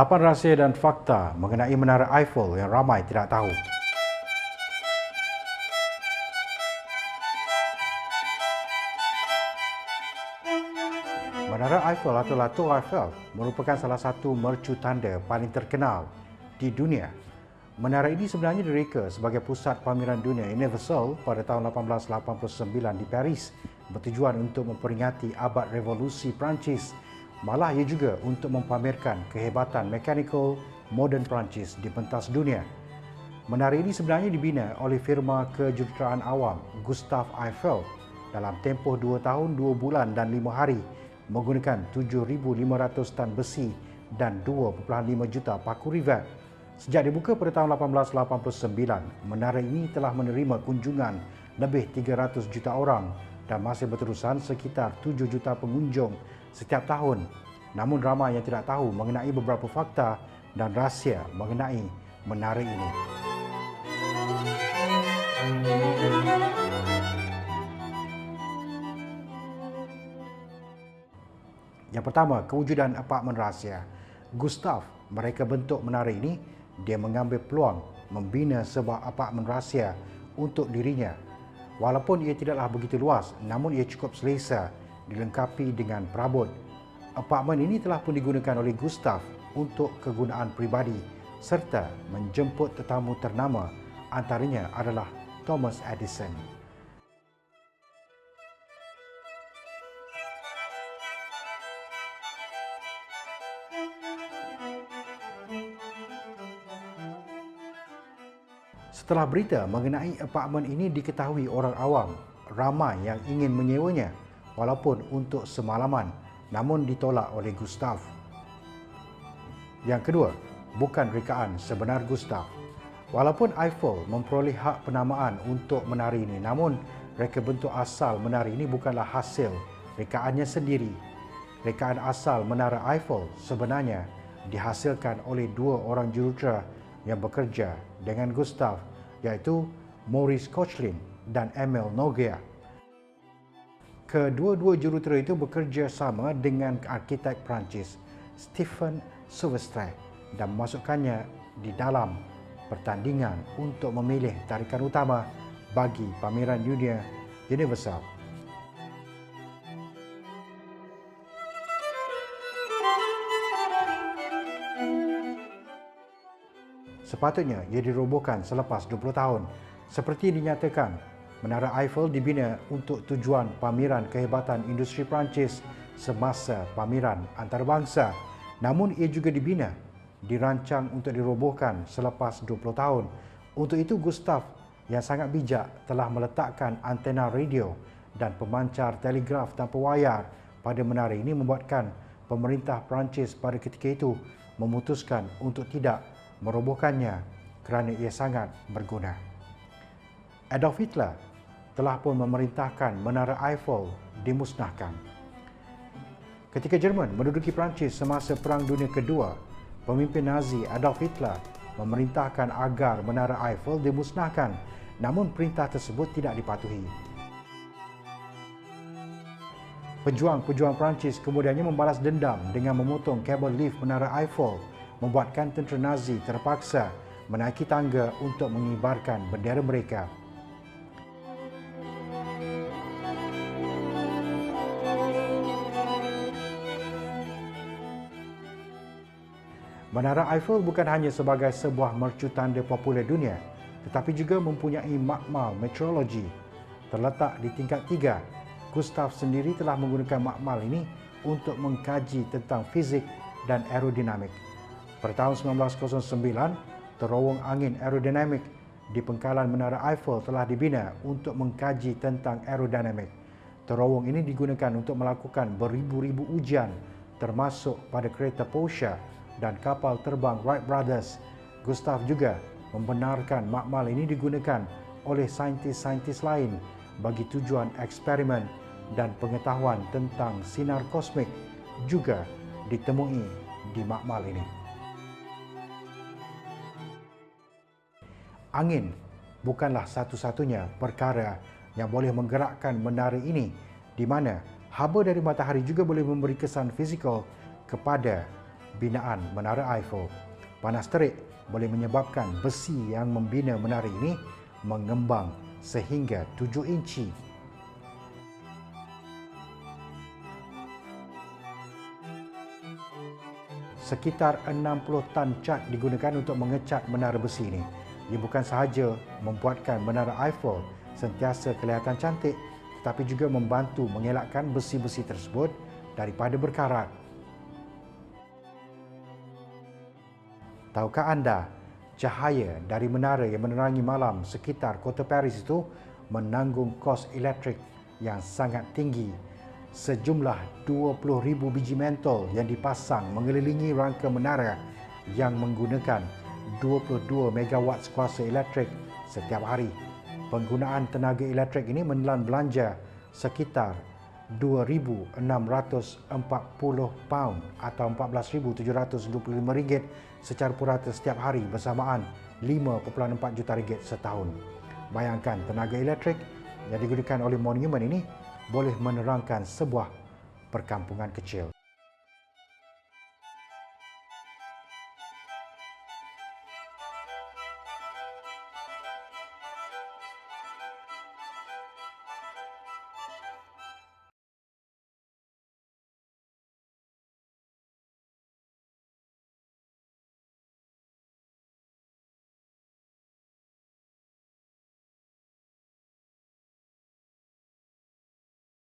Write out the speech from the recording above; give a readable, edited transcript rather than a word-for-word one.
8 rahsia dan fakta mengenai Menara Eiffel yang ramai tidak tahu. Menara Eiffel atau La Tour Eiffel merupakan salah satu mercu tanda paling terkenal di dunia. Menara ini sebenarnya direka sebagai pusat pameran dunia Universal pada tahun 1889 di Paris, bertujuan untuk memperingati abad revolusi Perancis. Malah ia juga untuk mempamerkan kehebatan mechanical moden Perancis di pentas dunia. Menara ini sebenarnya dibina oleh firma kejuruteraan awam Gustave Eiffel dalam tempoh 2 tahun, 2 bulan dan 5 hari menggunakan 7,500 tan besi dan 2,5 juta paku rivet. Sejak dibuka pada tahun 1889, menara ini telah menerima kunjungan lebih 300 juta orang dan masih berterusan sekitar 7 juta pengunjung setiap tahun. Namun ramai yang tidak tahu mengenai beberapa fakta dan rahsia mengenai menara ini. Yang pertama, kewujudan apartmen rahsia. Gustave mereka bentuk menara ini, dia mengambil peluang membina sebuah apartmen rahsia untuk dirinya. Walaupun ia tidaklah begitu luas, namun ia cukup selesa dilengkapi dengan perabot. Apartmen ini telah pun digunakan oleh Gustave untuk kegunaan peribadi serta menjemput tetamu ternama, antaranya adalah Thomas Edison. Setelah berita mengenai apartmen ini diketahui orang awam, ramai yang ingin menyewanya walaupun untuk semalaman, namun ditolak oleh Gustave. Yang kedua, bukan rekaan sebenar Gustave. Walaupun Eiffel memperoleh hak penamaan untuk menara ini, namun reka bentuk asal menara ini bukanlah hasil rekaannya sendiri. Rekaan asal Menara Eiffel sebenarnya dihasilkan oleh 2 orang jurutera yang bekerja dengan Gustave, iaitu Maurice Koechlin dan Emile Nouguier. Kedua-dua jurutera itu bekerja sama dengan arkitek Perancis Stephen Souvestre dan memasukkannya di dalam pertandingan untuk memilih tarikan utama bagi pameran dunia Universal. Sepatutnya ia dirobohkan selepas 20 tahun. Seperti dinyatakan, Menara Eiffel dibina untuk tujuan pameran kehebatan industri Perancis semasa pameran antarabangsa. Namun ia juga dirancang untuk dirobohkan selepas 20 tahun. Untuk itu Gustave yang sangat bijak telah meletakkan antena radio dan pemancar telegraf tanpa wayar pada menara ini, membuatkan pemerintah Perancis pada ketika itu memutuskan untuk tidak merobohkannya kerana ia sangat berguna. Adolf Hitler telah pun memerintahkan Menara Eiffel dimusnahkan. Ketika Jerman menduduki Perancis semasa Perang Dunia Kedua, pemimpin Nazi Adolf Hitler memerintahkan agar Menara Eiffel dimusnahkan, namun perintah tersebut tidak dipatuhi. Pejuang-pejuang Perancis kemudiannya membalas dendam dengan memotong kabel lift Menara Eiffel, membuatkan tentera Nazi terpaksa menaiki tangga untuk mengibarkan bendera mereka. Menara Eiffel bukan hanya sebagai sebuah mercu tanda popular dunia, tetapi juga mempunyai makmal meteorologi. Terletak di tingkat 3, Gustave sendiri telah menggunakan makmal ini untuk mengkaji tentang fizik dan aerodinamik. Pada tahun 1909, terowong angin aerodinamik di pengkalan Menara Eiffel telah dibina untuk mengkaji tentang aerodinamik. Terowong ini digunakan untuk melakukan beribu-ribu ujian, termasuk pada kereta Porsche dan kapal terbang Wright Brothers. Gustave juga membenarkan makmal ini digunakan oleh saintis-saintis lain bagi tujuan eksperimen dan pengetahuan tentang sinar kosmik juga ditemui di makmal ini. Angin bukanlah satu-satunya perkara yang boleh menggerakkan menara ini, di mana haba dari matahari juga boleh memberi kesan fizikal kepada binaan Menara Eiffel. Panas terik boleh menyebabkan besi yang membina menara ini mengembang sehingga 7 inci. Sekitar 60 tan cat digunakan untuk mengecat menara besi ini. Ia bukan sahaja membuatkan Menara Eiffel sentiasa kelihatan cantik, tetapi juga membantu mengelakkan besi-besi tersebut daripada berkarat. Tahukah anda, cahaya dari menara yang menerangi malam sekitar kota Paris itu menanggung kos elektrik yang sangat tinggi. Sejumlah 20,000 biji mentol yang dipasang mengelilingi rangka menara yang menggunakan 22 megawatt kuasa elektrik setiap hari. Penggunaan tenaga elektrik ini menelan belanja sekitar £2,640 atau RM14,725 secara purata setiap hari bersamaan RM5.4 juta setahun. Bayangkan tenaga elektrik yang digunakan oleh monumen ini boleh menerangkan sebuah perkampungan kecil.